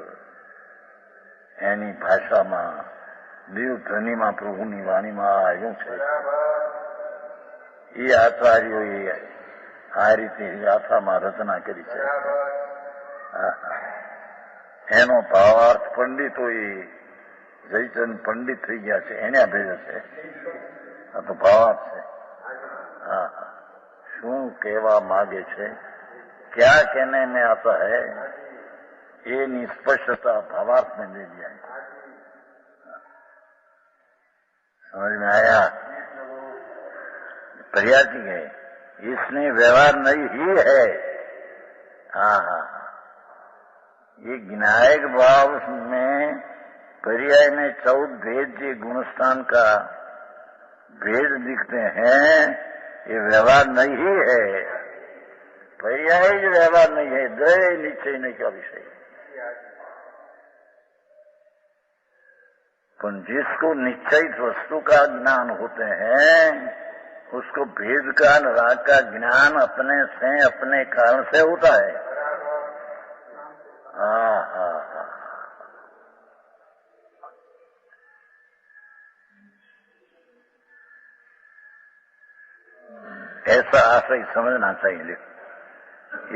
એની ભાષામાં દેવ ધ્વનિમાં પ્રભુની વાણીમાં આવ્યું છે। એ આચાર્યોએ આ રીતે ગાથામાં રચના કરી છે। એનો ભાવાર્થ પંડિતોએ, જયચંદ પંડિત થઈ ગયા છે, એને ભેદ છે। આ તો ભાવાર્થ છે। શું કહેવા માગે છે, क्या कहने में आता है, ये निष्पक्षता भावार्थ में दे दिया है। समझ में आया? पर्यायी है, इसमें व्यवहार नहीं ही है। ये ज्ञायक भाव में पर्याय में 14 भेद जो गुणस्थान का भेद दिखते हैं, ये व्यवहार नहीं ही है। पर्याय जो व्यवहार नहीं है, द्रव्य निश्चय नहीं का विषय। पर जिसको निश्चयित वस्तु का ज्ञान होते हैं, उसको भेद का राग का ज्ञान अपने से, अपने कारण से होता है। ऐसा आशय समझना चाहिए।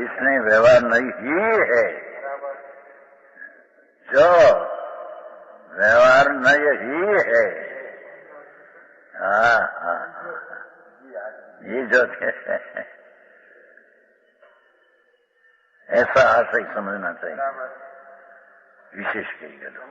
इसमें व्यवहार नहीं ही है, जो व्यवहार नहीं ही है। ये जो ऐसा आशय समझना चाहिए, विशेष करिएगा।